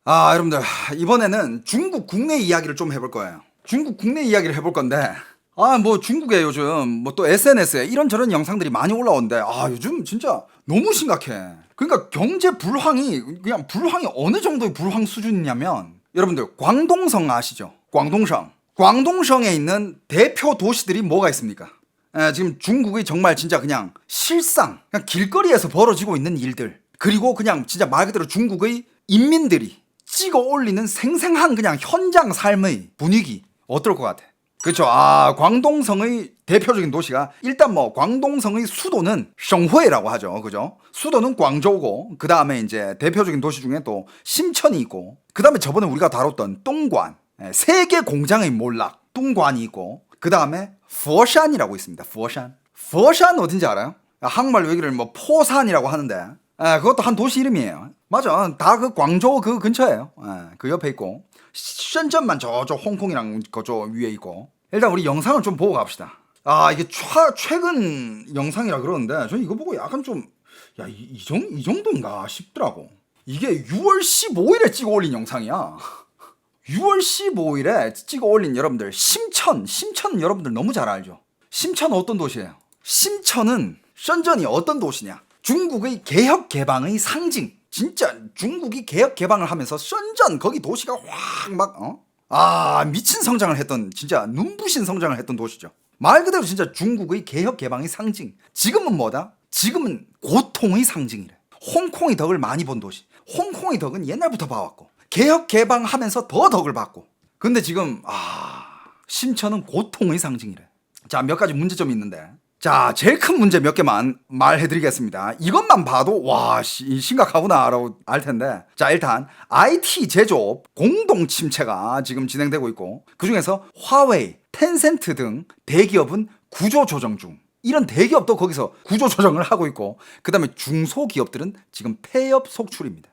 여러분들, 이번에는 중국 국내 이야기를 좀 해볼 거예요. 중국 국내 이야기를 해볼 건데, 뭐 중국에 요즘 뭐 또 SNS에 이런저런 영상들이 많이 올라오는데, 요즘 진짜 너무 심각해. 그러니까 경제 불황이, 그냥 불황이 어느 정도의 불황 수준이냐면, 여러분들, 광동성 아시죠? 광동성. 광동성에 있는 대표 도시들이 뭐가 있습니까? 지금 중국의 정말 진짜 그냥 실상, 그냥 길거리에서 벌어지고 있는 일들, 그리고 그냥 진짜 말 그대로 중국의 인민들이 찍어 올리는 생생한 그냥 현장 삶의 분위기 어떨 것 같아? 그렇죠. 광동성의 대표적인 도시가 일단 뭐 광동성의 수도는 성회라고 하죠. 그죠? 수도는 광저우고 그 다음에 이제 대표적인 도시 중에 또 심천이 있고 그 다음에 저번에 우리가 다뤘던 똥관, 세계 공장의 몰락 똥관이 있고 그 다음에 퍼샨이라고 있습니다. 퍼샨 어딘지 알아요? 한국말 외기를 뭐 포산이라고 하는데 그것도 한 도시 이름이에요. 맞아. 다 그 광저우 그 근처예요. 그 옆에 있고. 셴전만 저쪽 홍콩이랑 그저 위에 있고. 일단 우리 영상을 좀 보고 갑시다. 이게 최근 영상이라 그러는데 저 이거 보고 약간 좀 이 정도인가 싶더라고. 이게 6월 15일에 찍어 올린 영상이야. 6월 15일에 찍어 올린 여러분들 심천 여러분들 너무 잘 알죠? 심천 어떤 도시예요? 심천은 셴전이 어떤 도시냐? 중국의 개혁 개방의 상징. 진짜 중국이 개혁 개방을 하면서 셴전 거기 도시가 확 미친 성장을 했던, 진짜 눈부신 성장을 했던 도시죠. 말 그대로 진짜 중국의 개혁 개방의 상징. 지금은 뭐다? 지금은 고통의 상징이래. 홍콩의 덕을 많이 본 도시. 홍콩의 덕은 옛날부터 봐왔고 개혁 개방하면서 더 덕을 봤고. 근데 지금 심천은 고통의 상징이래. 자, 몇 가지 문제점이 있는데, 자, 제일 큰 문제 몇 개만 말해드리겠습니다. 이것만 봐도 심각하구나 라고 알 텐데, 자, 일단 IT 제조업 공동 침체가 지금 진행되고 있고, 그중에서 화웨이, 텐센트 등 대기업은 구조조정 중. 이런 대기업도 거기서 구조조정을 하고 있고, 그 다음에 중소기업들은 지금 폐업 속출입니다.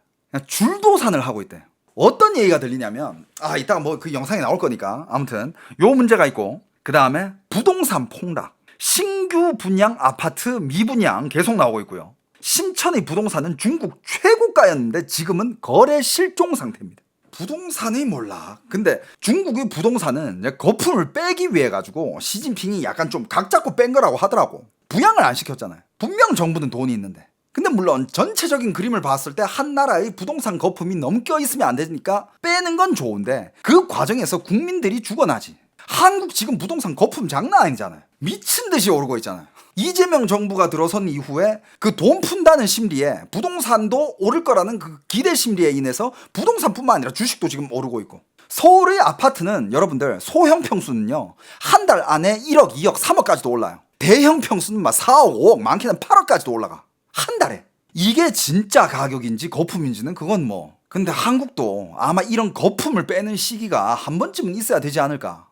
줄도산을 하고 있대요. 어떤 얘기가 들리냐면, 이따가 뭐 그 영상에 나올 거니까 아무튼 요 문제가 있고, 그 다음에 부동산 폭락, 신규 분양 아파트 미분양 계속 나오고 있고요. 심천의 부동산은 중국 최고가였는데 지금은 거래 실종 상태입니다. 부동산의 몰락. 근데 중국의 부동산은 거품을 빼기 위해 가지고 시진핑이 약간 좀 각 잡고 뺀 거라고 하더라고. 부양을 안 시켰잖아요. 분명 정부는 돈이 있는데. 근데 물론 전체적인 그림을 봤을 때 한 나라의 부동산 거품이 넘겨 있으면 안 되니까 빼는 건 좋은데 그 과정에서 국민들이 죽어나지. 한국 지금 부동산 거품 장난 아니잖아요. 미친 듯이 오르고 있잖아요. 이재명 정부가 들어선 이후에 그 돈 푼다는 심리에 부동산도 오를 거라는 그 기대 심리에 인해서 부동산뿐만 아니라 주식도 지금 오르고 있고, 서울의 아파트는 여러분들 소형 평수는요 한 달 안에 1억, 2억, 3억까지도 올라요. 대형 평수는 막 4억, 5억, 많게는 8억까지도 올라가. 한 달에. 이게 진짜 가격인지 거품인지는 그건 뭐. 근데 한국도 아마 이런 거품을 빼는 시기가 한 번쯤은 있어야 되지 않을까.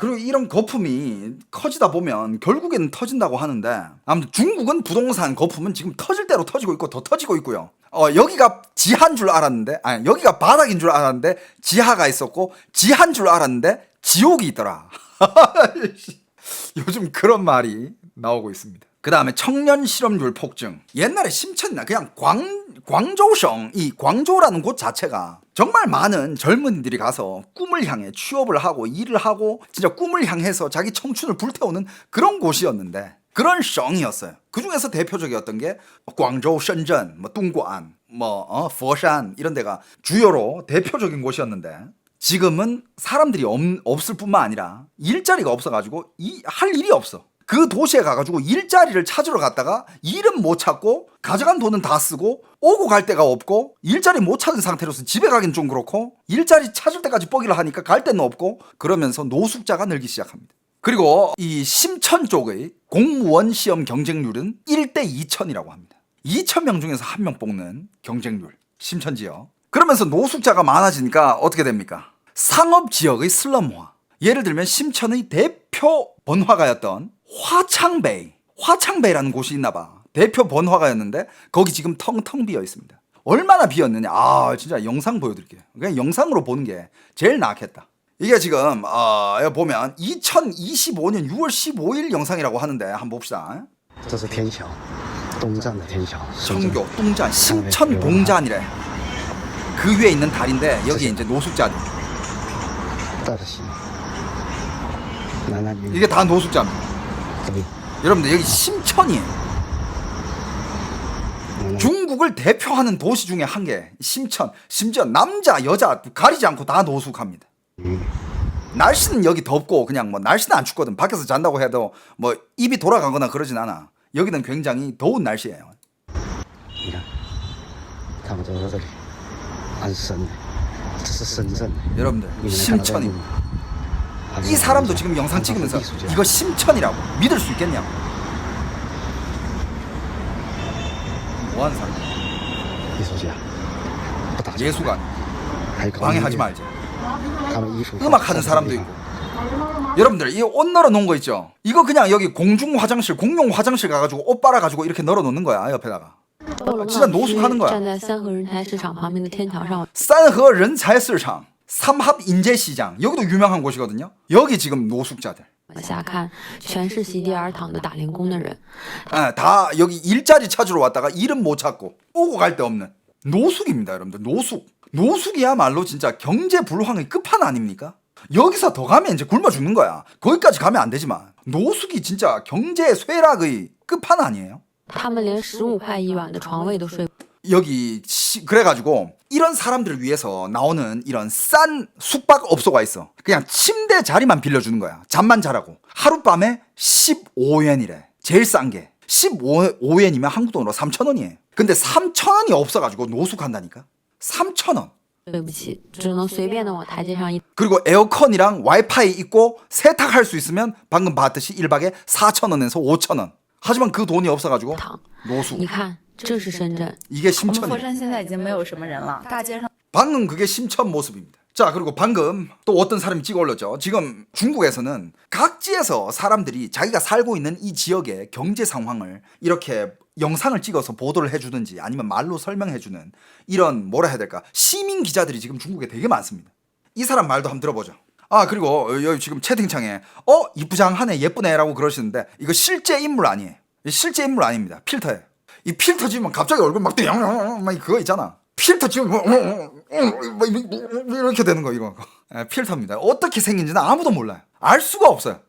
그리고 이런 거품이 커지다 보면 결국에는 터진다고 하는데, 아무튼 중국은 부동산 거품은 지금 터질 대로 터지고 있고 더 터지고 있고요. 여기가 지하인 줄 알았는데, 여기가 바닥인 줄 알았는데 지하가 있었고, 지하인 줄 알았는데 지옥이 있더라. 요즘 그런 말이 나오고 있습니다. 그 다음에 청년 실업률 폭증. 옛날에 심천이나 그냥 광저우성, 이 광저우라는 곳 자체가 정말 많은 젊은이들이 가서 꿈을 향해 취업을 하고 일을 하고 진짜 꿈을 향해서 자기 청춘을 불태우는 그런 곳이었는데, 그런 성이었어요. 그 중에서 대표적이었던 게 광저우, 셴전, 뚱관, 퍼샨 이런 데가 주요로 대표적인 곳이었는데, 지금은 사람들이 없을 뿐만 아니라 일자리가 없어가지고 할 일이 없어. 그 도시에 가가지고 일자리를 찾으러 갔다가 일은 못 찾고 가져간 돈은 다 쓰고 오고 갈 데가 없고 일자리 못 찾은 상태로서 집에 가긴 좀 그렇고 일자리 찾을 때까지 뻐기를 하니까 갈 데는 없고, 그러면서 노숙자가 늘기 시작합니다. 그리고 이 심천 쪽의 공무원 시험 경쟁률은 1대 2천이라고 합니다. 2,000명 중에서 1명 뽑는 경쟁률, 심천지역. 그러면서 노숙자가 많아지니까 어떻게 됩니까? 상업지역의 슬럼화. 예를 들면 심천의 대표 번화가였던 화창베이라는 곳이 있나봐. 대표 번화가였는데 거기 지금 텅텅 비어 있습니다. 얼마나 비었느냐. 진짜 영상 보여드릴게요. 그냥 영상으로 보는 게 제일 낫겠다. 이게 지금 여기 보면 2025년 6월 15일 영상이라고 하는데 한번 봅시다. 这是天桥，东站的天桥。 청교, 뚱잔, 심천 동잔이래. 그 위에 있는 달인데 여기 이제 노숙자들. 이게 다 노숙자입니다. 여러분들 여기 심천이에요. 중국을 대표하는 도시 중에 한 개, 심천. 심지어 남자, 여자 가리지 않고 다 노숙합니다. 날씨는 여기 덥고 그냥 뭐 날씨는 안 춥거든. 밖에서 잔다고 해도 뭐 입이 돌아가거나 그러진 않아. 여기는 굉장히 더운 날씨예요. 여러분들 심천입니다. 이 사람도 지금 영상 찍으면서 이거 심천이라고 믿을 수 있겠냐고. 뭐하는 사람이야? 예술가 방해하지 말지. 음악 하는 사람도 있고. 여러분들 이 옷 널어 놓은 거 있죠? 이거 그냥 여기 공중 화장실, 공용 화장실 가가지고 옷 빨아가지고 이렇게 널어 놓는 거야. 옆에다가. 진짜 노숙하는 거야. 산허人才市场 삼합 인재 시장. 여기도 유명한 곳이거든요. 여기 지금 노숙자들. 다 여기 일자리 찾으러 왔다가 일은 못 찾고 오고 갈 데 없는 노숙입니다. 여러분들 노숙. 노숙이야말로 진짜 경제 불황의 끝판 아닙니까? 여기서 더 가면 이제 굶어 죽는 거야. 거기까지 가면 안 되지만 노숙이 진짜 경제 쇠락의 끝판 아니에요? 여기 그래가지고 이런 사람들을 위해서 나오는 이런 싼 숙박업소가 있어. 그냥 침대 자리만 빌려주는 거야. 잠만 자라고. 하룻밤에 15元이래. 제일 싼 게 15元이면 한국 돈으로 3,000원이에요. 근데 3,000원이 없어가지고 노숙한다니까. 3,000원. 그리고 에어컨이랑 와이파이 있고 세탁할 수 있으면 방금 봤듯이 1박에 4,000원에서 5,000원. 하지만 그 돈이 없어가지고 노숙. 이게 심천이에요. 방금 그게 심천 모습입니다. 자, 그리고 방금 또 어떤 사람이 찍어 올렸죠. 지금 중국에서는 각지에서 사람들이 자기가 살고 있는 이 지역의 경제 상황을 이렇게 영상을 찍어서 보도를 해주든지 아니면 말로 설명해주는 이런 뭐라 해야 될까, 시민 기자들이 지금 중국에 되게 많습니다. 이 사람 말도 한번 들어보죠. 아, 그리고 여기 지금 채팅창에 이쁘장하네, 예쁘네 라고 그러시는데 이거 실제 인물 아니에요. 실제 인물 아닙니다. 필터예요. 이 필터 지으면 갑자기 얼굴 막 그거 있잖아. 필터 지으면 이렇게 되는 거 이거. 필터입니다. 어떻게 생긴지는 아무도 몰라요. 알 수가 없어요.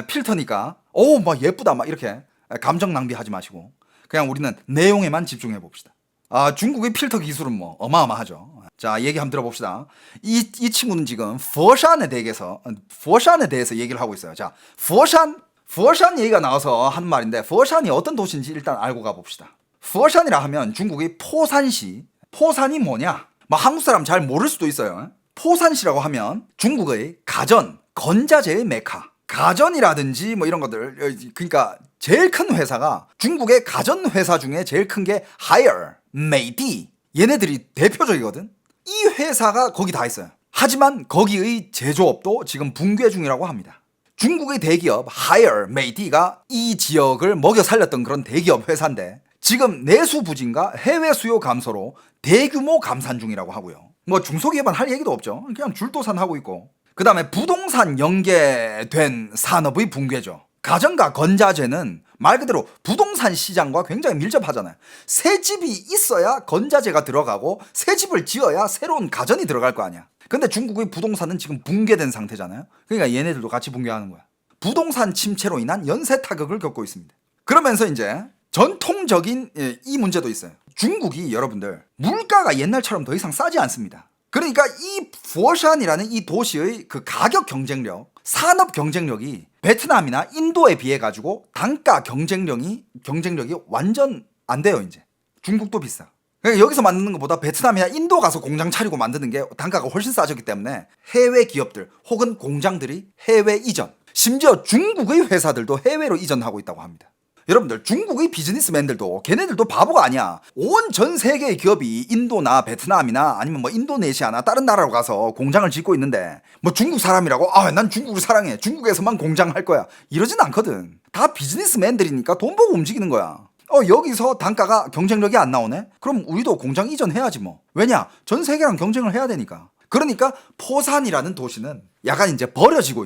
필터니까 막 예쁘다 막 이렇게 감정 낭비하지 마시고 그냥 우리는 내용에만 집중해 봅시다. 아, 중국의 필터 기술은 뭐 어마어마하죠. 자, 얘기 한번 들어봅시다. 이 친구는 지금 퍼샨에 대해서 얘기를 하고 있어요. 자, 퍼샨 얘기가 나와서 하는 말인데 퍼샨이 어떤 도시인지 일단 알고 가봅시다. 퍼샨이라 하면 중국의 포산시. 포산이 뭐냐? 한국 사람 잘 모를 수도 있어요. 포산시라고 하면 중국의 가전, 건자재의 메카. 가전이라든지 뭐 이런 것들, 그러니까 제일 큰 회사가 중국의 가전 회사 중에 제일 큰 게 하이어, 메이디, 얘네들이 대표적이거든. 이 회사가 거기 다 있어요. 하지만 거기의 제조업도 지금 붕괴 중이라고 합니다. 중국의 대기업 하이어, 메이디가 이 지역을 먹여 살렸던 그런 대기업 회사인데 지금 내수 부진과 해외 수요 감소로 대규모 감산 중이라고 하고요. 뭐 중소기업은 할 얘기도 없죠. 그냥 줄도산하고 있고. 그 다음에 부동산 연계된 산업의 붕괴죠. 가전과 건자재는 말 그대로 부동산 시장과 굉장히 밀접하잖아요. 새 집이 있어야 건자재가 들어가고 새 집을 지어야 새로운 가전이 들어갈 거 아니야. 근데 중국의 부동산은 지금 붕괴된 상태잖아요. 그러니까 얘네들도 같이 붕괴하는 거야. 부동산 침체로 인한 연쇄 타격을 겪고 있습니다. 그러면서 이제 전통적인 이 문제도 있어요. 중국이 여러분들 물가가 옛날처럼 더 이상 싸지 않습니다. 그러니까 이 포샨이라는 이 도시의 그 가격 경쟁력, 산업 경쟁력이 베트남이나 인도에 비해 가지고 단가 경쟁력이 완전 안 돼요. 이제 중국도 비싸. 그러니까 여기서 만드는 것보다 베트남이나 인도 가서 공장 차리고 만드는 게 단가가 훨씬 싸졌기 때문에 해외 기업들 혹은 공장들이 해외 이전, 심지어 중국의 회사들도 해외로 이전하고 있다고 합니다. 여러분들 중국의 비즈니스맨들도 걔네들도 바보가 아니야. 온 전 세계의 기업이 인도나 베트남이나 아니면 뭐 인도네시아나 다른 나라로 가서 공장을 짓고 있는데 뭐 중국 사람이라고 난 중국을 사랑해, 중국에서만 공장할 거야, 이러진 않거든. 다 비즈니스맨들이니까 돈 보고 움직이는 거야. 여기서 단가가 경쟁력이 안 나오네? 그럼 우리도 공장 이전해야지 뭐. 왜냐? 전 세계랑 경쟁을 해야 되니까. 그러니까 포산이라는 도시는 약간 이제 버려지고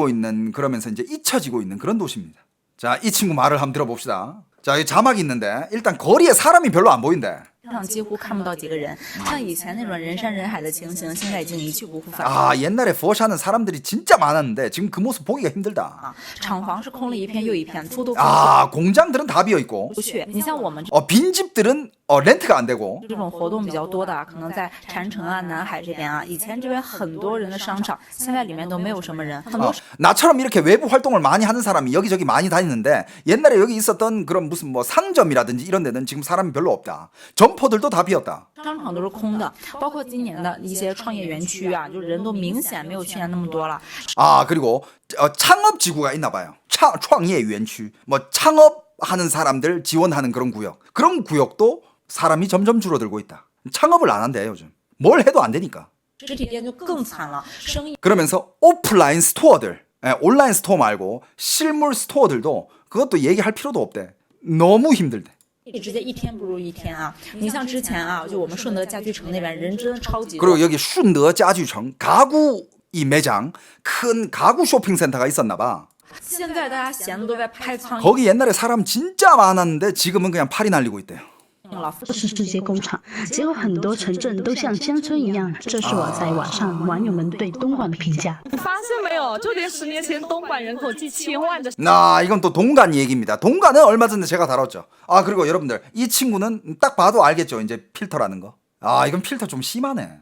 있는 그러면서 이제 잊혀지고 있는 그런 도시입니다. 자, 이 친구 말을 한번 들어봅시다. 자, 여기 자막이 있는데 일단 거리에 사람이 별로 안 보인대. 上几乎看不到几个人，像以前那种人山人海的情形，现在已经一去不复返。 아, 옛날에佛山은 사람들이 진짜 많았는데 지금 그 모습 보기가 힘들다. 厂房是空了一片又一片，租都 아, 공장들은 다 비어 있고. 不去。你像我们 빈집들은 렌트가 안 되고. 这种活动比较多的，可能在禅城啊、南海这边啊，以前这边很多人的商场，现在里面都没有什么人，很多 나처럼 이렇게 외부 활동을 많이 하는 사람이 여기저기 많이 다니는데 옛날에 여기 있었던 그런 무슨 뭐 상점이라든지 이런 데는 지금 사람이 별로 없다. 점포들도 다 비었다. 商场都是空的，包括今年的一些创业园区啊，就人都明显没有去年那么多了。 아, 그리고 창업 지구가 있나 봐요. 창예园区. 뭐 창업하는 사람들 지원하는 그런 구역. 그런 구역도 사람이 점점 줄어들고 있다. 창업을 안 한대 요즘. 뭘 해도 안 되니까. 实体店就更惨了，生意 그러면서 오프라인 스토어들, 온라인 스토어 말고 실물 스토어들도 그것도 얘기할 필요도 없대. 너무 힘들대. 直接一天不如一天啊！你像之前啊，就我们顺德家居城那边人真的超级多。 그리고 여기 순더家具城 가구 이 매장 큰 가구 쇼핑센터가 있었나 봐. 现在大家闲的都在拍苍蝇 거기 옛날에 사람 진짜 많았는데 지금은 그냥 팔이 날리고 있대요. 了。是世界工厂，结果很多城镇都像乡村一样。这是我在网上网友们对东莞的评价。你发现没有？就连10年前东莞人口近千万的 나 이건 또 동간 얘기입니다. 동간은 얼마 전에 제가 다뤘죠. 아 그리고 여러분들 이 친구는 딱 봐도 알겠죠. 이제 필터라는 거. 아 이건 필터 좀 심하네.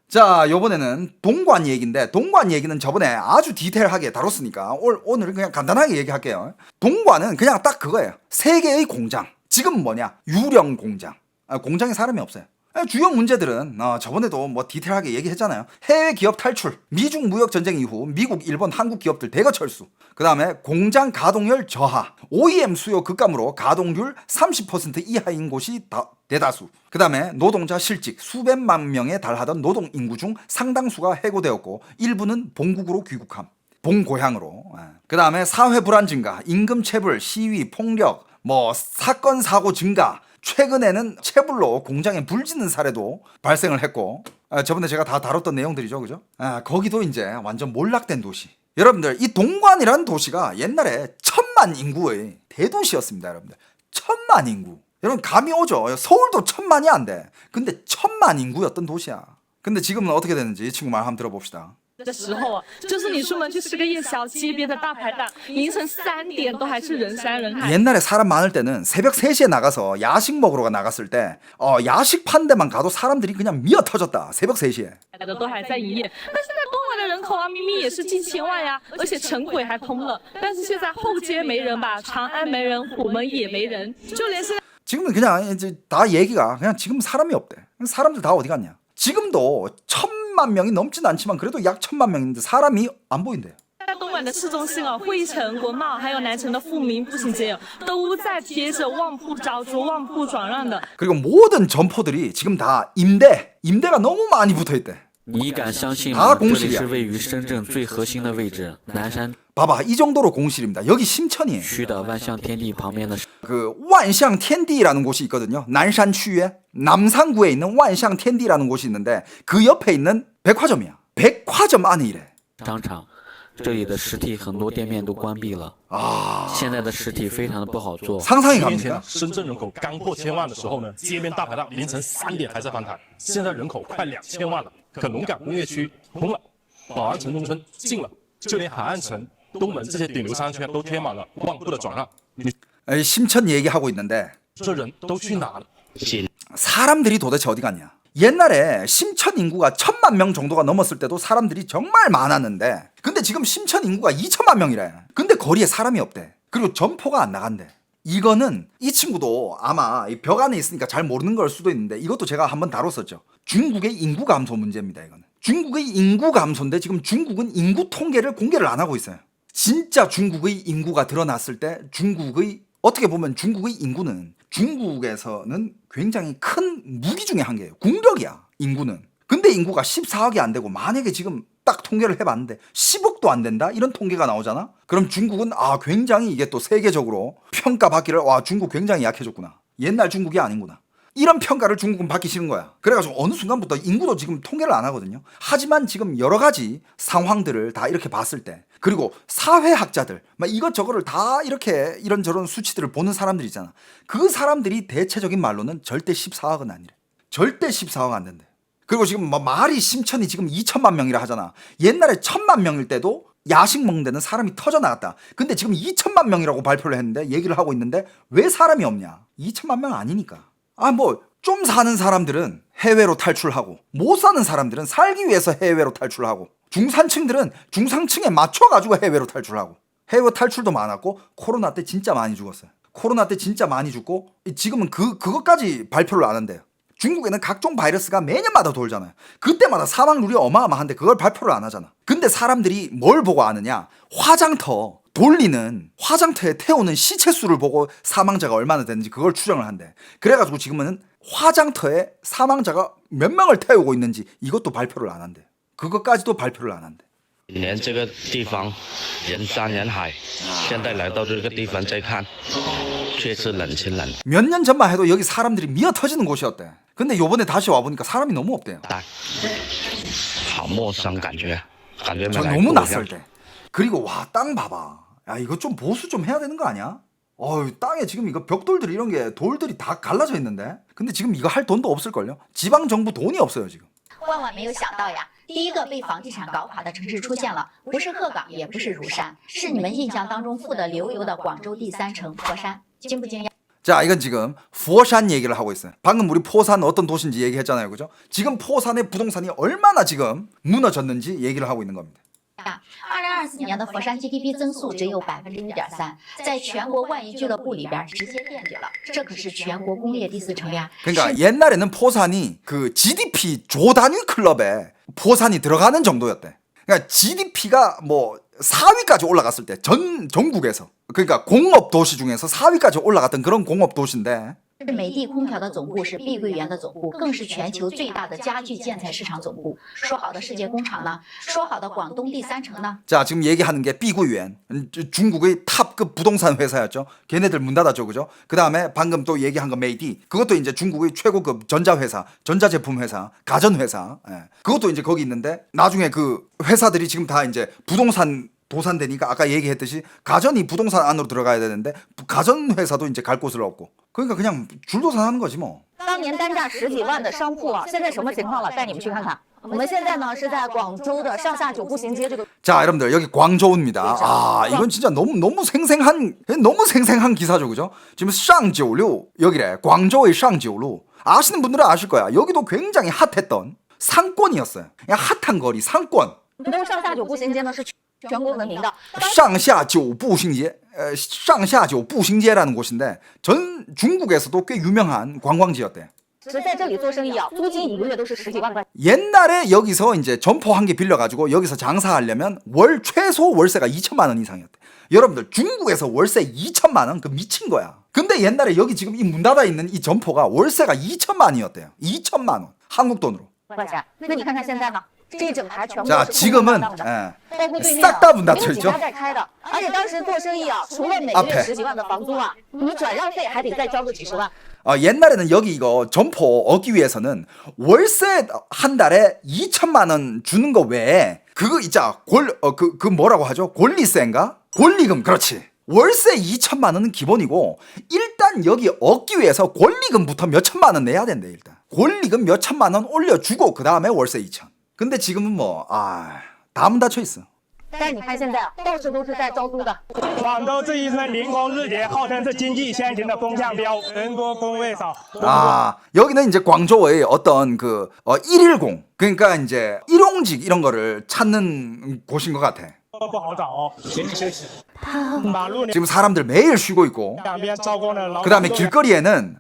자 요번에는 동관 얘기인데 동관 얘기는 저번에 아주 디테일하게 다뤘으니까 오늘은 그냥 간단하게 얘기할게요. 동관은 그냥 딱 그거예요. 세계의 공장. 지금 뭐냐? 유령 공장. 공장에 사람이 없어요. 주요 문제들은 저번에도 뭐 디테일하게 얘기했잖아요. 해외 기업 탈출, 미중 무역 전쟁 이후 미국, 일본, 한국 기업들 대거 철수. 그 다음에 공장 가동률 저하, OEM 수요 급감으로 가동률 30% 이하인 곳이 대다수. 그 다음에 노동자 실직, 수백만 명에 달하던 노동 인구 중 상당수가 해고되었고 일부는 본국으로 귀국함. 본고향으로. 그 다음에 사회 불안 증가, 임금 체불, 시위, 폭력, 뭐 사건 사고 증가. 최근에는 체불로 공장에 불 지는 사례도 발생을 했고 저번에 제가 다 다뤘던 내용들이죠, 그죠? 거기도 이제 완전 몰락된 도시. 여러분들 이 동관이라는 도시가 옛날에 1000만 인구의 대도시였습니다, 여러분들. 1000만 인구. 여러분 감이 오죠? 서울도 1000만이 안 돼. 근데 1000만 인구였던 도시야. 근데 지금은 어떻게 되는지 이 친구 말 한번 들어봅시다. 的时候啊，就是你出门去吃个夜宵，街边的大排档，凌晨3点都还是人山人海。 옛날에 사람 많을 때는 새벽 3시에 나가서 야식 먹으러 나갔을 때 야식 판 데만 가도 사람들이 그냥 미어 터졌다. 새벽 3시에. 的都还在营业，但现在东莞的人口啊，明明也是近千万呀，而且城轨还通了，但是现在后街没人吧，长安没人，虎门也没人，就连现在 지금은 그냥 이제 다 얘기가 그냥 지금 사람이 없대. 사람들 다 어디 갔냐? 지금도 1000만 명이 넘진 않지만 그래도 약 1000만 명인데 사람이 안 보인대요. 在东莞的市中心啊，惠城、国贸还有南城的富民步行街都在贴着旺铺招租、旺铺转让的。 그리고 모든 점포들이 지금 다 임대가 너무 많이 붙어있대. 你敢相信다吗？这里 공실이야. 是位于深圳最核心的位置，南山 봐봐 이 정도로 공실입니다. 여기 심천이에요. 区的万象天地旁边的 그万象天地라는 곳이 있거든요. 난산区에 남산구에 있는万象天地라는 곳이 있는데 그 옆에 있는 백화점이야. 백화점 안에 이래. 商场，这里的实体很多店面都关闭了。现在的实体非常的不好做。 상상이 10年前 갑니까? 深圳人口刚破千万的时候呢，街边大排档凌晨3点还在翻台，现在人口快2000万了。可龙岗工业区通了，宝安城中村禁了，就连海岸城、东门这些顶流商圈都贴满了旺铺的转让。你 심천 얘기하고 있는데 这人都去哪了？ 사람들이 도대체 어디 갔냐? 옛날에 심천 인구가 1000만 명 정도가 넘었을 때도 사람들이 정말 많았는데 근데 지금 심천 인구가 2천만 명이래. 근데 거리에 사람이 없대. 그리고 점포가 안 나간대. 이거는 이 친구도 아마 벽 안에 있으니까 잘 모르는 걸 수도 있는데 이것도 제가 한번 다뤘었죠. 중국의 인구 감소 문제입니다. 이거는 중국의 인구 감소인데 지금 중국은 인구 통계를 공개를 안 하고 있어요. 진짜 중국의 인구가 드러났을 때 중국의 어떻게 보면 중국의 인구는 중국에서는 굉장히 큰 무기 중에 한 개예요. 국력이야 인구는. 근데 인구가 14억이 안 되고 만약에 지금 딱 통계를 해봤는데 10억도 안 된다? 이런 통계가 나오잖아? 그럼 중국은 굉장히 이게 또 세계적으로 평가받기를 중국 굉장히 약해졌구나. 옛날 중국이 아닌구나. 이런 평가를 중국은 받기 싫은 거야. 그래가지고 어느 순간부터 인구도 지금 통계를 안 하거든요. 하지만 지금 여러 가지 상황들을 다 이렇게 봤을 때, 그리고 사회학자들 막 이것저것을 다 이렇게 이런저런 수치들을 보는 사람들 있잖아. 그 사람들이 대체적인 말로는 절대 14억은 아니래. 절대 14억 안 된대. 그리고 지금 뭐 말이 심천이 지금 2천만 명이라 하잖아. 옛날에 1,000만 명일 때도 야식 먹는 데는 사람이 터져 나갔다. 근데 지금 2천만 명이라고 발표를 했는데, 얘기를 하고 있는데 왜 사람이 없냐? 2천만 명 아니니까. 아, 뭐 좀 사는 사람들은 해외로 탈출하고, 못 사는 사람들은 살기 위해서 해외로 탈출하고, 중산층들은 중상층에 맞춰가지고 해외로 탈출하고. 해외 탈출도 많았고, 코로나 때 진짜 많이 죽었어요. 코로나 때 진짜 많이 죽고, 지금은 그것까지 발표를 안 한대요. 중국에는 각종 바이러스가 매년마다 돌잖아요. 그때마다 사망률이 어마어마한데 그걸 발표를 안 하잖아. 근데 사람들이 뭘 보고 아느냐? 화장터 돌리는, 화장터에 태우는 시체 수를 보고 사망자가 얼마나 되는지 그걸 추정을 한대. 그래가지고 지금은 화장터에 사망자가 몇 명을 태우고 있는지 이것도 발표를 안 한대. 그것까지도 발표를 안 한대. 年这个地方人山人海，现在来到这个地方再看，却是冷清冷 몇 년 전만 해도 여기 사람들이 미어 터지는 곳이었대. 근데 요번에 다시 와보니까 사람이 너무 없대요. 淡，好陌生感觉，感觉没 저 来 너무 过一样 낯설대. 그리고 와, 땅 봐봐. 야, 이거 좀 보수 좀 해야 되는 거 아니야? 땅에 지금 이거 벽돌들 이런 게 돌들이 다 갈라져 있는데. 근데 지금 이거 할 돈도 없을걸요? 지방 정부 돈이 없어요 지금. 万万没有想到呀，第一个被房地产搞垮的城市出现了，不是鹤岗，也不是如山，是你们印象当中富得流油的广州第三城佛山，惊不惊讶？ 자, 이건 지금 포산 얘기를 하고 있어요. 방금 우리 포산 어떤 도시인지 얘기했잖아요, 그죠? 지금 포산의 부동산이 얼마나 지금 무너졌는지 얘기를 하고 있는 겁니다. 2024年的佛山 GDP 增速只有1.3%，在全国万亿俱乐部里边直接垫底了，这可是全国工业第四城呀。 그러니까 옛날에는 포산이 그 GDP 조단위 클럽에 포산이 들어가는 정도였대. 그러니까 GDP가 뭐 4위까지 올라갔을 때 전국에서, 그러니까 공업 도시 중에서 4위까지 올라갔던 그런 공업 도시인데. 是美的空调的总部，是碧桂园的总部，更是全球最大的家具建材市场总部。说好的世界工厂呢？说好的广东第三城呢？ 자, 지금 얘기하는 게 삐구유엔, 중국의 탑급 부동산 회사였죠. 걔네들 문 닫았죠, 그죠? 그 다음에 방금 또 얘기한 거 메이디, 그것도 이제 중국의 최고급 전자회사, 전자제품 회사, 가전회사. 예. 그것도 이제 거기 있는데, 나중에 그 회사들이 지금 다 이제 부동산 도산되니까 아까 얘기했듯이 가전이 부동산 안으로 들어가야 되는데 가전 회사도 이제 갈 곳을 없고, 그러니까 그냥 줄도산하는 거지 뭐. 当年单价10几万的商铺啊，现在什么情况了？带你们去看看。我们现在呢是在广州的上下九步行街这个。 자, 여러분들 여기 광저우입니다. 아, 이건 진짜 너무 생생한 기사죠, 그죠? 지금 쌍96 여기래. 광저우의 쌍96. 아시는 분들은 아실 거야. 여기도 굉장히 핫했던 상권이었어요. 그냥 핫한 거리, 상권. 广州上下九步行街呢是全国闻名的。 上下九步行街, 上下九步行街라는 곳인데 전 중국에서도 꽤 유명한 관광지였대. 只是在这里做生意啊，租金一个月都是10几万块。 옛날에 여기서 이제 점포 한 개 빌려가지고 여기서 장사하려면 최소 월세가 2천만 원 이상이었대. 여러분들 중국에서 월세 2천만 원? 그 미친 거야. 근데 옛날에 여기 지금 이 문 닫아 있는 이 점포가 월세가 2천만이었대요. 2천만 원. 한국 돈으로. 块钱。那你看看现在呢？这一整排全部 자, 都是 지금은 空荡荡的， 예, 包括对面 싹 다 문 没有 닫혀 几 있죠. 家在开的。而且当时做生意啊，除了每个 앞에 月10几万的房租啊，你转让费还得再交个几十万。 옛날에는 여기 이거 점포 얻기 위해서는 월세 한 달에 2천만 원 주는 거 외에 그거 있자 그 뭐라고 하죠? 권리세인가? 권리금. 그렇지. 월세 2천만 원은 기본이고 일단 여기 얻기 위해서 권리금부터 몇 천만 원 내야 된대. 일단 권리금 몇 천만 원 올려주고 그 다음에 월세 2천. 근데 지금은 다 문 닫혀 있어. 但是你看现在啊，到处都是在招租的。广州这一村零工日结，号称是经济先行的风向标，人多工位少。 여기는 이제 광저우의 어떤 110, 그러니까 이제 일용직 이런 거를 찾는 곳인 것 같아. 不好找哦，请你休息。马路 지금 사람들 매일 쉬고 있고, 两边招工的劳 그 다음에 길거리에는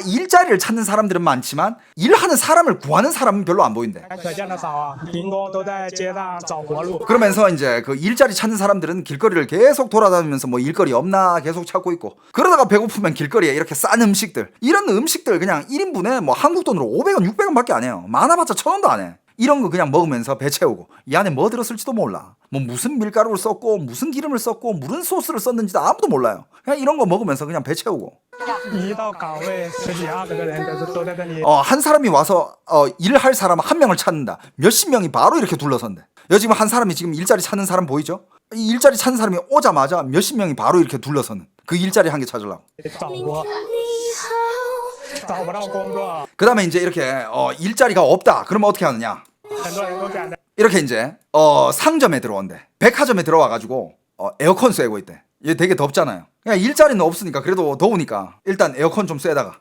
일자리를 찾는 사람들은 많지만 일하는 사람을 구하는 사람은 별로 안 보인대. 可见的少啊，零工都在街上找活路。 그러면서 이제 그 일자리 찾는 사람들은 길거리를 계속 돌아다니면서 뭐 일거리 없나 계속 찾고 있고, 그러다가 배고프면 길거리에 이렇게 싼 음식들, 이런 음식들 그냥 1인분에 뭐 한국 돈으로 500원, 600원 밖에 안 해요. 많아봤자 1,000원도 안 해. 이런 거 그냥 먹으면서 배 채우고 이 안에 뭐 들었을지도 몰라. 뭐 무슨 밀가루를 썼고 무슨 기름을 썼고 무슨 소스를 썼는지도 아무도 몰라요. 그냥 이런 거 먹으면서 그냥 배 채우고. 一到岗位10几20个人都在这里。 한 사람이 와서 일을 할 사람 한 명을 찾는다. 몇십 명이 바로 이렇게 둘러선대. 여기 지금 한 사람이 지금 일자리 찾는 사람 보이죠? 이 일자리 찾는 사람이 오자마자 몇십 명이 바로 이렇게 둘러서는 그 일자리 한 개 찾으려고. 找不到工作， 그 다음에 이제 이렇게 일자리가 없다. 그러면 어떻게 하느냐? 很多人都讲的。 이렇게 이제 상점에 들어온대. 백화점에 들어와가지고 에어컨 쐬고 있대. 얘 되게 덥잖아요. 그냥 일자리는 없으니까 그래도 더우니까 일단 에어컨 좀 쐬다가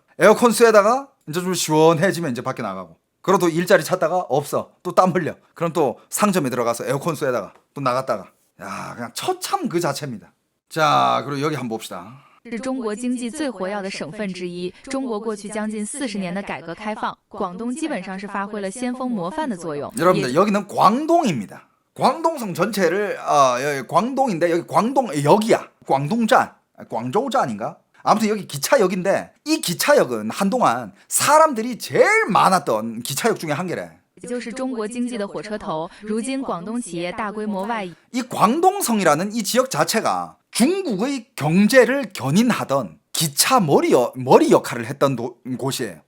이제 좀 시원해지면 이제 밖에 나가고. 그러고 또 일자리 찾다가 없어. 또 땀 흘려. 그럼 또 상점에 들어가서 에어컨 쐬다가 또 나갔다가. 야, 그냥 처참 그 자체입니다. 자, 그리고 여기 한번 봅시다. 是中国经济最活跃的省份之一。中国过去将近40年的改革开放，广东基本上是发挥了先锋模范的作用。 여러분들 여기는 광동입니다. 광동성 전체를 여기 광동인데 여기 광동 역이야. 광동站, 광저우站인가? 아무튼 여기 기차역인데 이 기차역은 한동안 사람들이 제일 많았던 기차역 중에 한 개래. 也就是中国经济的火车头。如今广东企业大规模外移。 이 광동성이라는 이 지역 자체가 중국의 경제를 견인하던 기차 머리 역할을 했던 곳이에요.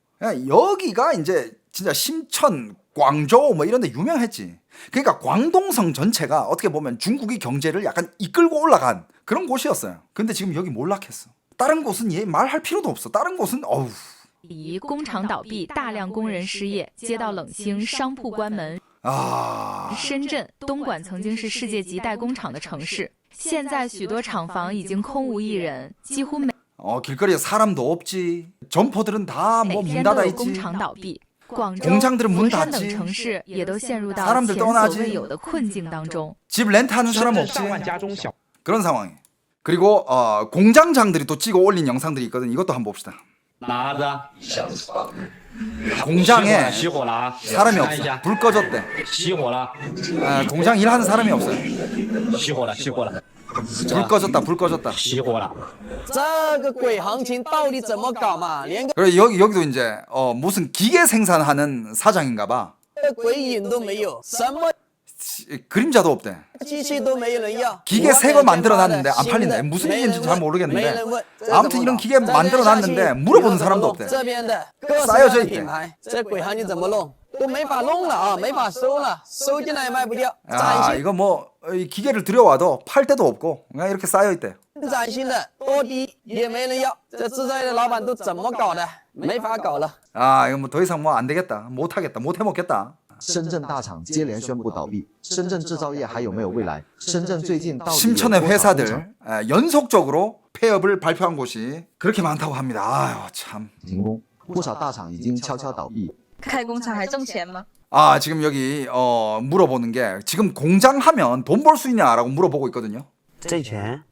여기가 이제 진짜 심천, 광저우 뭐 이런 데 유명했지. 그러니까 광동성 전체가 어떻게 보면 중국의 경제를 약간 이끌고 올라간 그런 곳이었어요. 근데 지금 여기 몰락했어. 다른 곳은 얘 말할 필요도 없어. 다른 곳은 어우. 工厂倒闭，大量工人失业，街道冷清，商铺关门。深圳、东莞曾经是世界级代工厂的城市，现在许多厂房已经空无一人，几乎每 길거리에 사람도 없지. 점포들은 다 뭐 문 닫아 있지. 工厂倒闭。广州、 공장들은 문 佛山等 닫지. 城市也都陷入到 사람들 前所 떠나지. 未有的困境当中。 집 렌트하는 사람 없지. 그런 상황이. 그리고 공장장들이 또 찍어 올린 영상들이 있거든. 이것도 한번 봅시다. 공장에 사람이 없어. 불 꺼졌대. 공장 일하는 사람이 없어요. 불 꺼졌다. 그리고 여기도 이제 무슨 기계 생산하는 사장인가봐. 그림자도 없대. 기계 새 거 만들어놨는데 안 팔린대. 무슨 기계인지 잘 모르겠는데 아무튼 이런 기계 만들어놨는데 물어보는 사람도 없대. 쌓여져 있대. 이거 뭐 기계를 들여와도 팔 데도 없고 그냥 이렇게 쌓여있대. 이거 뭐 더 이상 뭐 안 되겠다. 못 하겠다. 못 해먹겠다. 深圳大厂接连宣布倒闭，深圳制造业还有没有未来？深圳最近到底 심천의 회사들 연속적으로 폐업을 발표한 곳이 그렇게 많다고 합니다. 아유 참. 停工，不少大厂已经悄悄倒闭。开工厂还挣钱吗？ 지금 여기 물어보는 게 지금 공장 하면 돈 벌 수 있냐라고 물어보고 있거든요. 挣钱，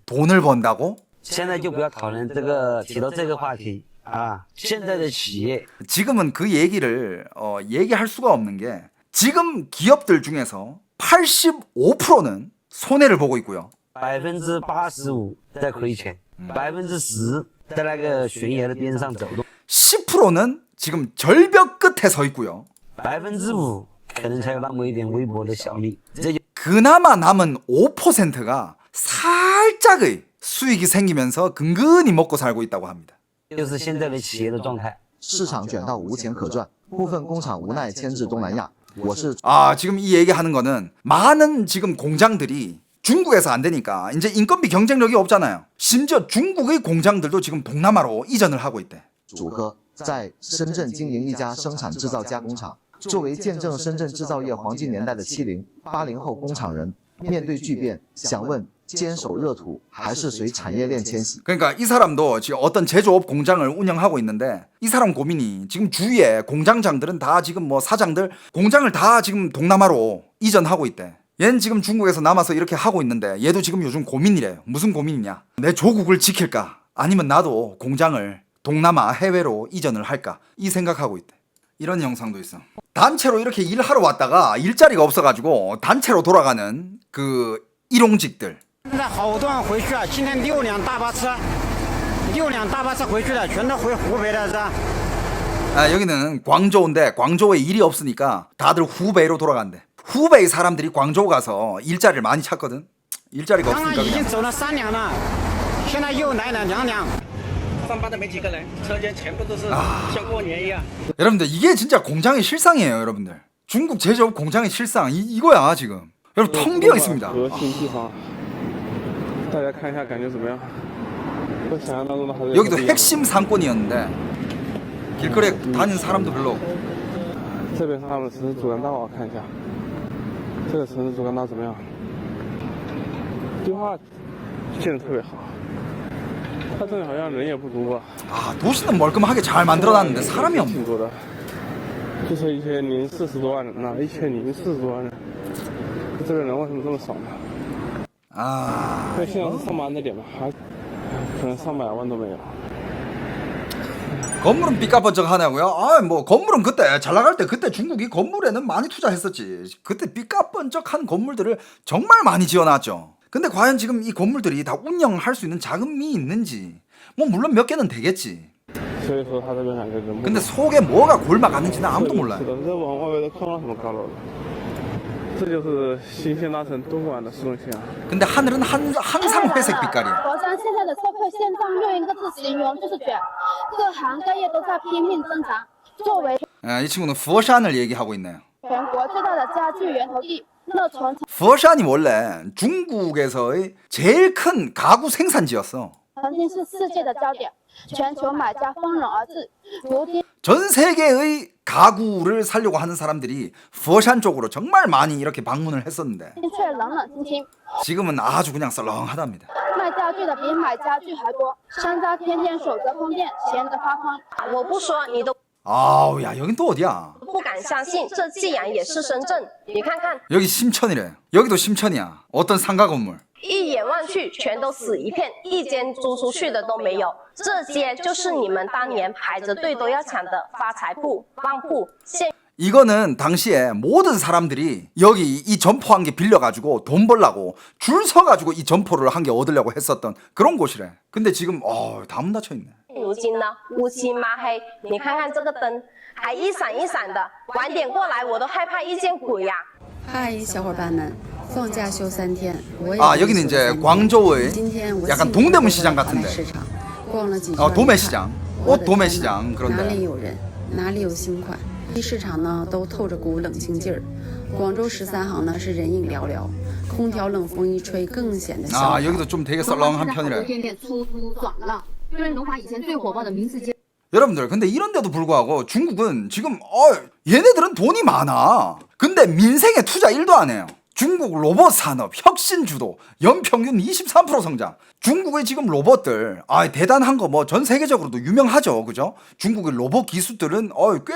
돈을 번다고? 现在就不要讨论这个，提到这个话题。 现在的企业 지금은 그 얘기를 얘기할 수가 없는 게 지금 기업들 중에서 85%는 손해를 보고 있고요. 85%在亏钱，10%在那个悬崖的边上走动， 10%는 지금 절벽 끝에 서 있고요. 5%可能才有那么一点微薄的小利。这就 그나마 남은 5%가 살짝의 수익이 생기면서 근근히 먹고 살고 있다고 합니다. 就是现在的企业的状态。市场卷到无钱可赚，部分工厂无奈迁至东南亚。我是 지금 이 얘기하는 거는 많은 지금 공장들이 중국에서 안 되니까 이제 인건비 경쟁력이 없잖아요. 심지어 중국의 공장들도 지금 동남아로 이전을 하고 있대. 主科在深圳经营一家生产制造加工厂，作为见证深圳制造业黄金年代的70、80后工厂人，面对巨变，想问。 坚守热土还是随产业链迁徙? 그러니까 이 사람도 지금 어떤 제조업 공장을 운영하고 있는데 이 사람 고민이 지금 주위에 공장장들은 다 지금 뭐 사장들 공장을 다 지금 동남아로 이전하고 있대. 얘는 지금 중국에서 남아서 이렇게 하고 있는데 얘도 지금 요즘 고민이래요. 무슨 고민이냐? 내 조국을 지킬까? 아니면 나도 공장을 동남아 해외로 이전을 할까? 이 생각하고 있대. 이런 영상도 있어. 단체로 이렇게 일하러 왔다가 일자리가 없어가지고 단체로 돌아가는 그 일용직들. 现在好多人回去啊，今天6辆大巴车回去了，全都回湖北了是吧？ 여기는 광저우인데 광저우에 일이 없으니까 다들 후베이로 돌아간대. 후베이 사람들이 광저우 가서 일자리를 많이 찾거든. 일자리가 刚刚 없으니까 已经 그냥. 走了3年了，现在又来了2辆。上班的没几个人，车间全部都是像过年一样。 여러분들 이게 진짜 공장의 실상이에요. 여러분들 중국 제조업 공장의 실상 이거야 지금. 여러분 텅 비어 있습니다. 核心地方，大家看一下感觉怎么样？和想象当中的还是 여기도 핵심 상권이었는데 길거리에 다니는 사람도 별로 없고. 这边是他们的城市主干道，我看一下，这个城市主干道怎么样？绿化建得特别好，它这里好像人也不多吧？ 도시는 멀끔하게 잘 만들어놨는데 사람이 없네. 挺多的，就是1040多万人呐，1040多万人，这个人为什么这么少呢？因为现在是上班的点吧，还可能300万都没有。 건물은 삐까번쩍하냐고요? 뭐 건물은 그때 잘 나갈 때 그때 중국이 건물에는 많이 투자했었지. 그때 삐까번쩍한 건물들을 정말 많이 지어놨죠. 근데 과연 지금 이 건물들이 다 운영할 수 있는 자금이 있는지 뭐 물론 몇 개는 되겠지. 근데 속에 뭐가 골마갔는지는 아무도 몰라요. 这就是新鲜大城东莞的市中心啊。 근데 하늘은 항상 회색 빛깔이야. 佛山现在的售票现状用一个字形容就是卷，各行各业都在拼命挣扎。作为 이 친구는佛山을 얘기하고 있네요. 全国最大的家具源头地，乐从 佛山이 원래 중국에서의 제일 큰 가구 생산지였어. 曾经是世界的焦点，全球买家蜂拥而至。如今 전 세계의 가구를 사려고 하는 사람들이佛山 쪽으로 정말 많이 이렇게 방문을 했었는데 却冷冷清清， 지금은 아주 그냥 썰렁하답니다. 卖家具的比买家具还多，商家天天守着空店，闲得发慌。我不说你都 아우 야 여긴 또 어디야? 不敢相信，这既然也是深圳，你看看， 여기 심천이래. 여기도 심천이야. 어떤 상가 건물. 一眼望去全都死一片，一间租出去的都没有。这些就是你们当年排着队都要抢的发财铺、旺铺。现 이거는 당시에 모든 사람들이 여기 이 점포 한 개 빌려가지고 돈 벌라고 줄 서가지고 이 점포를 한 개 얻으려고 했었던 그런 곳이래. 근데 지금 다 문 닫혀 있네. 如今呢，乌漆麻黑，你看看这个灯，还一闪一闪的，晚点过来我都害怕遇见鬼呀。嗨，小伙伴们，放假休3天，我也 여기는 이제 광저우의 약간 동대문 시장 같은데. 逛了几圈， 도매시장, 옷 도매시장 哪里 그런데. 有人，哪里有新款。市场呢都透着股冷清劲儿。广州13行呢是人影寥寥，空调冷风一吹更显得潇洒。 여기도 좀 되게 썰렁한 편이래. 天天出租转让，就是龙华以前最火爆的名字街。 여러분들 근데 이런데도 불구하고 중국은 지금 얘네들은 돈이 많아. 근데 민생에 투자 1도 안 해요. 중국 로봇 산업 혁신 주도 연평균 23% 성장. 중국의 지금 로봇들 대단한 거 뭐 전 세계적으로도 유명하죠. 그죠? 중국의 로봇 기술들은 꽤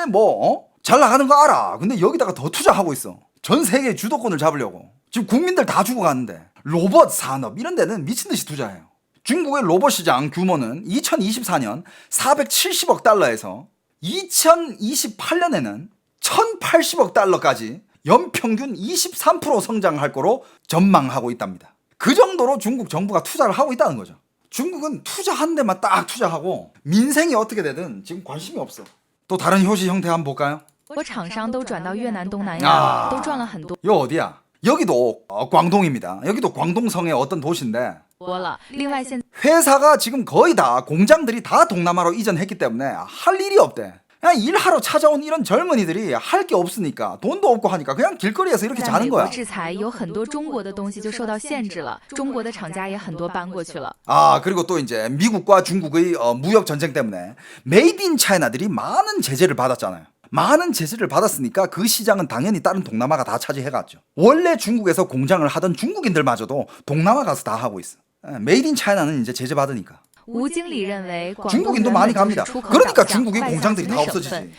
잘 나가는 거 알아. 근데 여기다가 더 투자하고 있어. 전 세계 주도권을 잡으려고. 지금 국민들 다 죽어가는데 로봇 산업 이런 데는 미친 듯이 투자해요. 중국의 로봇 시장 규모는 2024년 470억 달러에서 2028년에는 1080억 달러까지 연평균 23% 성장할 거로 전망하고 있답니다. 그 정도로 중국 정부가 투자를 하고 있다는 거죠. 중국은 투자한 데만 딱 투자하고 민생이 어떻게 되든 지금 관심이 없어. 또 다른 효시 형태 한번 볼까요? 我厂商都转到越南、东南亚，都赚了很多。 요 어디야? 여기도 광동입니다. 여기도 광동성의 어떤 도시인데 另外现 회사가 지금 거의 다 공장들이 다 동남아로 이전했기 때문에 할 일이 없대. 그냥 일하러 찾아온 이런 젊은이들이 할 게 없으니까 돈도 없고 하니까 그냥 길거리에서 이렇게 在 자는 美国 거야. 制裁，有很多中国的东西就受到限制了，中国的厂家也很多搬过去了。 그리고 또 이제 미국과 중국의 무역 전쟁 때문에 메이드 인 차이나들이 많은 제재를 받았잖아요. 많은 제재를 받았으니까 그 시장은 당연히 다른 동남아가 다 차지해갔죠. 원래 중국에서 공장을 하던 중국인들마저도 동남아 가서 다 하고 있어. 메이드 인 차이나는 이제 제재 받으니까. 吴经理认为，广东 중국인도 原 많이 本就 갑니다. 是出口 그러니까 导向， 중국의 外向 공장들이 型 다 的省 없어지지. 份。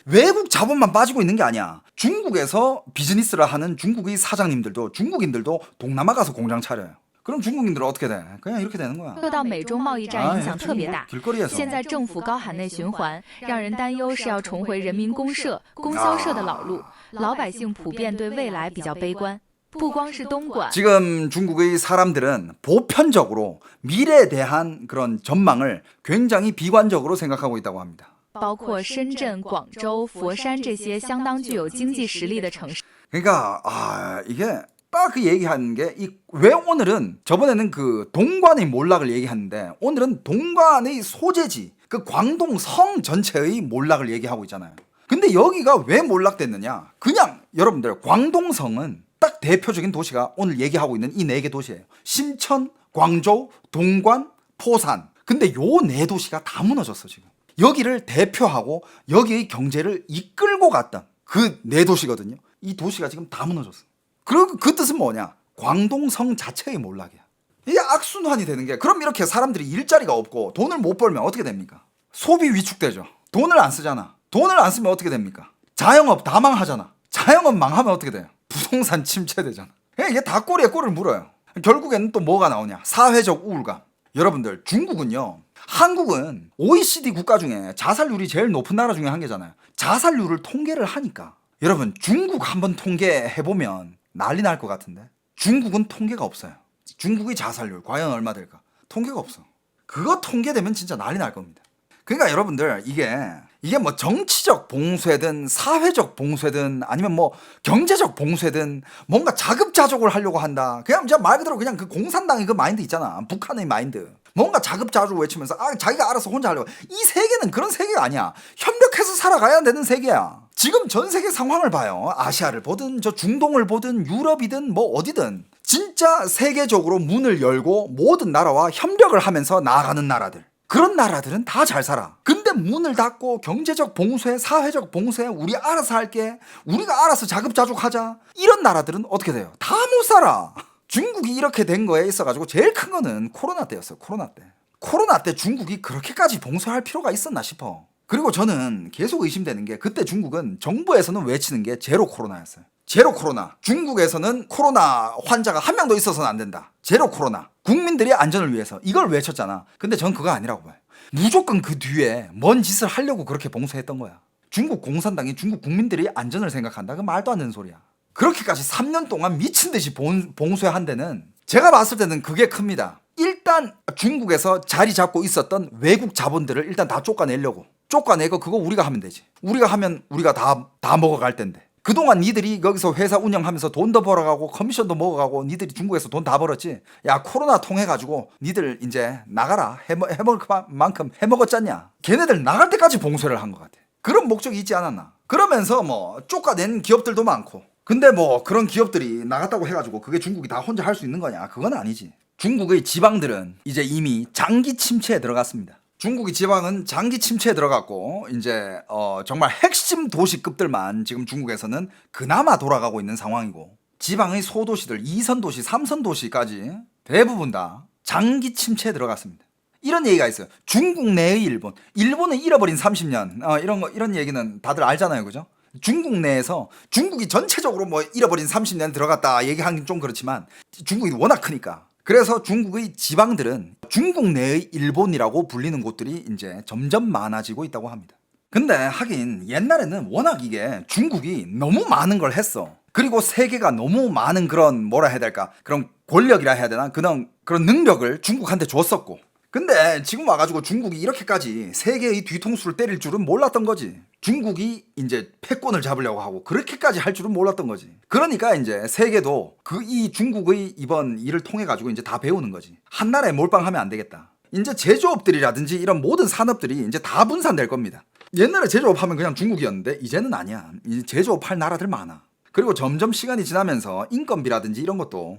외국 자본만 빠지고 있는 게 아니야. 중국에서 비즈니스를 하는 중국의 사장님들도 중국인들도 동남아 가서 공장 차려요. 그럼 중국인들은 어떻게 돼? 그냥 이렇게 되는 거야. 受到美中贸易战影响特别大。 길거리에서. 现在政府高喊内循环，让人担忧是要重回人民公社、供销社的老路，老百姓普遍对未来比较悲观。不光是东莞， 지금 중국의 사람들은 보편적으로 미래에 대한 그런 전망을 굉장히 비관적으로 생각하고 있다고 합니다. 包括深圳、广州、佛山这些相当具有经济实力的城市。 그러니까 이게 딱 그 얘기하는 게 왜 오늘은 저번에는 그 동관의 몰락을 얘기하는데 오늘은 동관의 소재지 그 광동 성 전체의 몰락을 얘기하고 있잖아요. 근데 여기가 왜 몰락됐느냐? 그냥 여러분들 광동성은 딱 대표적인 도시가 오늘 얘기하고 있는 이 4개 도시예요. 심천, 광저우, 동관, 포산. 근데 요 4도시가 다 무너졌어 지금. 여기를 대표하고 여기의 경제를 이끌고 갔던 그 4도시거든요. 이 도시가 지금 다 무너졌어. 그리고 그 뜻은 뭐냐? 광동성 자체의 몰락이야. 이게 악순환이 되는 게 그럼 이렇게 사람들이 일자리가 없고 돈을 못 벌면 어떻게 됩니까? 소비 위축되죠. 돈을 안 쓰잖아. 돈을 안 쓰면 어떻게 됩니까? 자영업 다 망하잖아. 자영업 망하면 어떻게 돼요? 부동산 침체되잖아. 이게 다 꼬리에 꼬리를 물어요. 결국에는 또 뭐가 나오냐? 사회적 우울감. 여러분들 중국은요. 한국은 OECD 국가 중에 자살률이 제일 높은 나라 중에 한 개잖아요. 자살률을 통계를 하니까 여러분 중국 한번 통계해보면 난리 날 것 같은데 중국은 통계가 없어요. 중국의 자살률 과연 얼마 될까? 통계가 없어. 그거 통계되면 진짜 난리 날 겁니다. 그러니까 여러분들 이게 뭐 정치적 봉쇄든 사회적 봉쇄든 아니면 뭐 경제적 봉쇄든 뭔가 자급자족을 하려고 한다. 그냥 진짜 말 그대로 그냥 그 공산당의 그 마인드 있잖아. 북한의 마인드. 뭔가 자급자족 외치면서 자기가 알아서 혼자 하려고. 이 세계는 그런 세계가 아니야. 협력해서 살아가야 되는 세계야. 지금 전 세계 상황을 봐요. 아시아를 보든 저 중동을 보든 유럽이든 뭐 어디든 진짜 세계적으로 문을 열고 모든 나라와 협력을 하면서 나아가는 나라들. 그런 나라들은 다 잘 살아. 근데 문을 닫고 경제적 봉쇄, 사회적 봉쇄, 우리 알아서 할게, 우리가 알아서 자급자족하자, 이런 나라들은 어떻게 돼요? 다 못 살아. 중국이 이렇게 된 거에 있어가지고 제일 큰 거는 코로나 때였어요. 코로나 때. 코로나 때 중국이 그렇게까지 봉쇄할 필요가 있었나 싶어. 그리고 저는 계속 의심되는 게 그때 중국은 정부에서는 외치는 게 제로 코로나였어요. 제로 코로나. 중국에서는 코로나 환자가 한 명도 있어서는 안 된다. 제로 코로나. 국민들의 안전을 위해서. 이걸 외쳤잖아. 근데 전 그거 아니라고 봐요. 무조건 그 뒤에 뭔 짓을 하려고 그렇게 봉쇄했던 거야. 중국 공산당이 중국 국민들의 안전을 생각한다. 그 말도 안 되는 소리야. 그렇게까지 3년 동안 미친 듯이 봉쇄한 데는 제가 봤을 때는 그게 큽니다. 일단 중국에서 자리 잡고 있었던 외국 자본들을 일단 다 쫓아내려고. 쫓아내고 그거 우리가 하면 되지. 우리가 하면 우리가 다 먹어갈 텐데. 그동안 니들이 거기서 회사 운영하면서 돈 더 벌어가고 커미션도 먹어가고 니들이 중국에서 돈 다 벌었지. 야 코로나 통해가지고 니들 이제 나가라. 해먹을 만큼 해먹었잖냐. 걔네들 나갈 때까지 봉쇄를 한 것 같아. 그런 목적이 있지 않았나. 그러면서 뭐 쫓아낸 기업들도 많고. 근데 뭐 그런 기업들이 나갔다고 해가지고 그게 중국이 다 혼자 할 수 있는 거냐. 그건 아니지. 중국의 지방들은 이제 이미 장기 침체에 들어갔습니다. 중국의 지방은 장기 침체에 들어갔고 이제 정말 핵심 도시급들만 지금 중국에서는 그나마 돌아가고 있는 상황이고 지방의 소도시들 2선 도시, 3선 도시까지 대부분 다 장기 침체에 들어갔습니다. 이런 얘기가 있어요. 중국 내의 일본. 일본은 잃어버린 30년. 이런 얘기는 다들 알잖아요. 그죠? 중국 내에서 중국이 전체적으로 뭐 잃어버린 30년 들어갔다 얘기하긴 좀 그렇지만 중국이 워낙 크니까. 그래서 중국의 지방들은 중국 내의 일본이라고 불리는 곳들이 이제 점점 많아지고 있다고 합니다. 근데 하긴 옛날에는 워낙 이게 중국이 너무 많은 걸 했어. 그리고 세계가 너무 많은 그런 뭐라 해야 될까? 그런 권력이라 해야 되나? 그런 능력을 중국한테 줬었고. 근데 지금 와가지고 중국이 이렇게까지 세계의 뒤통수를 때릴 줄은 몰랐던 거지. 중국이 이제 패권을 잡으려고 하고 그렇게까지 할 줄은 몰랐던 거지. 그러니까 이제 세계도 이 중국의 이번 일을 통해 가지고 이제 다 배우는 거지. 한 나라에 몰빵하면 안 되겠다. 이제 제조업들이라든지 이런 모든 산업들이 이제 다 분산될 겁니다. 옛날에 제조업하면 그냥 중국이었는데 이제는 아니야. 이제 제조업할 나라들 많아. 그리고 점점 시간이 지나면서 인건비라든지 이런 것도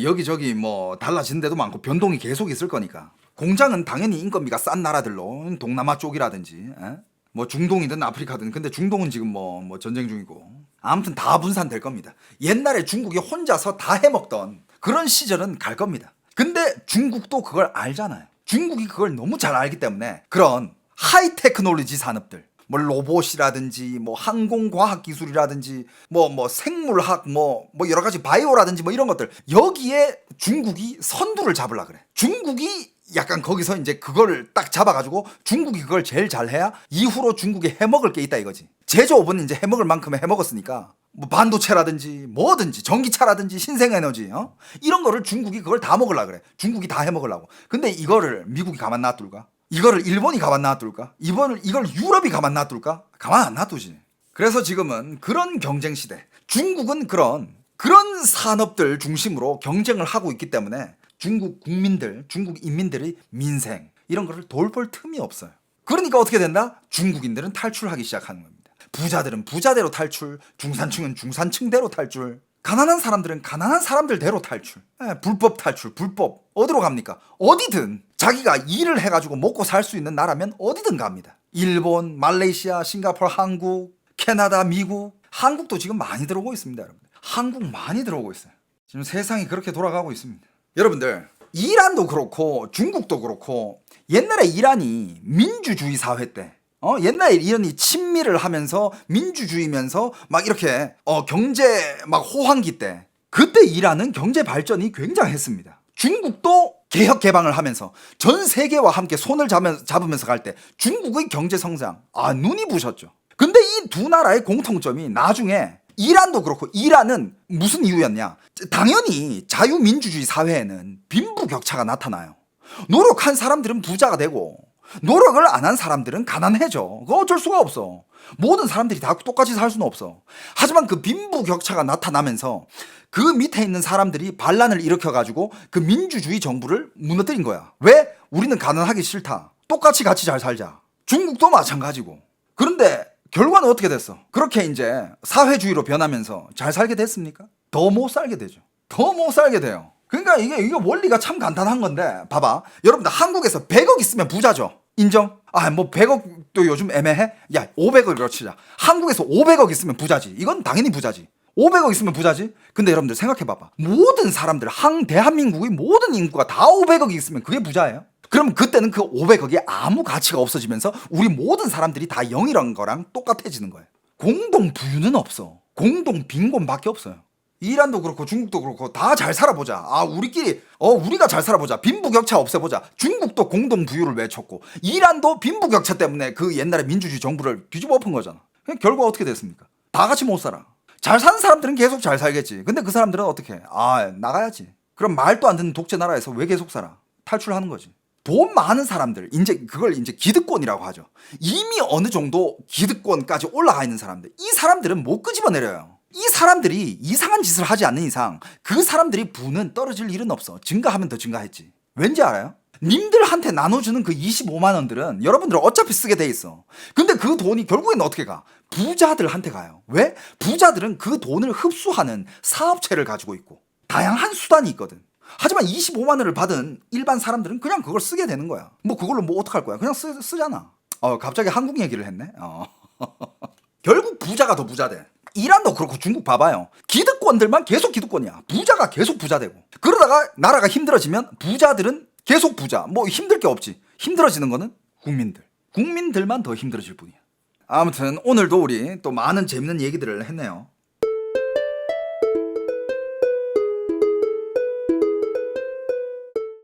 여기저기 뭐 달라지는 데도 많고 변동이 계속 있을 거니까. 공장은 당연히 인건비가 싼 나라들로 동남아 쪽이라든지 뭐 중동이든 아프리카든. 근데 중동은 지금 뭐 전쟁 중이고 아무튼 다 분산될 겁니다. 옛날에 중국이 혼자서 다 해먹던 그런 시절은 갈 겁니다. 근데 중국도 그걸 알잖아요. 중국이 그걸 너무 잘 알기 때문에 그런 하이테크놀로지 산업들 뭐 로봇이라든지 뭐 항공과학기술이라든지 뭐 생물학 뭐 여러 가지 바이오라든지 뭐 이런 것들 여기에 중국이 선두를 잡으려고 그래. 중국이 약간 거기서 이제 그거를 딱 잡아가지고 중국이 그걸 제일 잘해야 이후로 중국이 해먹을 게 있다 이거지. 제조업은 이제 해먹을 만큼 해먹었으니까 뭐 반도체라든지 뭐든지 전기차라든지 신생에너지 이런 거를 중국이 그걸 다 먹으려고 그래. 중국이 다 해먹으려고. 근데 이거를 미국이 가만 놔둘까? 이거를 일본이 가만 놔둘까? 이걸 유럽이 가만 놔둘까? 가만 안 놔두지. 그래서 지금은 그런 경쟁 시대. 중국은 그런 산업들 중심으로 경쟁을 하고 있기 때문에 중국 국민들, 중국 인민들의 민생 이런 거를 돌볼 틈이 없어요. 그러니까 어떻게 된다? 중국인들은 탈출하기 시작하는 겁니다. 부자들은 부자대로 탈출, 중산층은 중산층대로 탈출, 가난한 사람들은 가난한 사람들대로 탈출. 불법 탈출, 불법. 어디로 갑니까? 어디든 자기가 일을 해가지고 먹고 살 수 있는 나라면 어디든 갑니다. 일본, 말레이시아, 싱가포르, 한국, 캐나다, 미국. 한국도 지금 많이 들어오고 있습니다, 여러분들. 한국 많이 들어오고 있어요. 지금 세상이 그렇게 돌아가고 있습니다. 여러분들, 이란도 그렇고 중국도 그렇고 옛날에 이란이 민주주의 사회 때 옛날에 이란이 친미를 하면서 민주주의면서 막 이렇게 경제 막 호황기 때 그때 이란은 경제 발전이 굉장했습니다. 중국도 개혁 개방을 하면서 전 세계와 함께 손을 잡으면서 갈 때 중국의 경제 성장 눈이 부셨죠. 근데 이 두 나라의 공통점이 나중에 이란도 그렇고 이란은 무슨 이유였냐? 당연히 자유민주주의 사회에는 빈부격차가 나타나요. 노력한 사람들은 부자가 되고 노력을 안 한 사람들은 가난해져. 그거 어쩔 수가 없어. 모든 사람들이 다 똑같이 살 수는 없어. 하지만 그 빈부격차가 나타나면서 그 밑에 있는 사람들이 반란을 일으켜가지고 그 민주주의 정부를 무너뜨린 거야. 왜? 우리는 가난하기 싫다. 똑같이 같이 잘 살자. 중국도 마찬가지고. 그런데 결과는 어떻게 됐어? 그렇게 이제 사회주의로 변하면서 잘 살게 됐습니까? 더 못 살게 되죠. 더 못 살게 돼요. 그러니까 이게 원리가 참 간단한 건데 봐봐. 여러분들 한국에서 100억 있으면 부자죠. 인정? 뭐 100억도 요즘 애매해? 야 500억으로 치자. 한국에서 500억 있으면 부자지. 이건 당연히 부자지. 500억 있으면 부자지? 근데 여러분들 생각해봐봐. 모든 사람들, 대한민국의 모든 인구가 다 500억이 있으면 그게 부자예요? 그럼 그때는 그 500억이 아무 가치가 없어지면서 우리 모든 사람들이 다 0이란 거랑 똑같아지는 거예요. 공동 부유는 없어. 공동 빈곤밖에 없어요. 이란도 그렇고 중국도 그렇고 다 잘 살아보자. 우리끼리 우리가 잘 살아보자. 빈부격차 없애보자. 중국도 공동 부유를 외쳤고 이란도 빈부격차 때문에 그 옛날에 민주주의 정부를 뒤집어 엎은 거잖아. 결과 어떻게 됐습니까? 다 같이 못 살아. 잘 사는 사람들은 계속 잘 살겠지. 근데 그 사람들은 어떻게 해? 나가야지. 그럼 말도 안 되는 독재 나라에서 왜 계속 살아? 탈출하는 거지. 돈 많은 사람들, 그걸 기득권이라고 하죠. 이미 어느 정도 기득권까지 올라가 있는 사람들, 이 사람들은 못 끄집어내려요. 이 사람들이 이상한 짓을 하지 않는 이상 그 사람들이 부는 떨어질 일은 없어. 증가하면 더 증가했지. 왠지 알아요? 님들한테 나눠주는 그 25만 원들은 여러분들 어차피 쓰게 돼 있어. 근데 그 돈이 결국에는 어떻게 가? 부자들한테 가요. 왜? 부자들은 그 돈을 흡수하는 사업체를 가지고 있고 다양한 수단이 있거든. 하지만 25만 원을 받은 일반 사람들은 그냥 그걸 쓰게 되는 거야. 그걸로 어떡할 거야? 그냥 쓰잖아. 갑자기 한국 얘기를 했네. 결국 부자가 더 부자 돼. 이란도 그렇고 중국 봐봐요. 기득권들만 계속 기득권이야. 부자가 계속 부자 되고. 그러다가 나라가 힘들어지면 부자들은 계속 부자. 힘들 게 없지. 힘들어지는 거는 국민들만 더 힘들어질 뿐이야. 아무튼 오늘도 우리 또 많은 재밌는 얘기들을 했네요.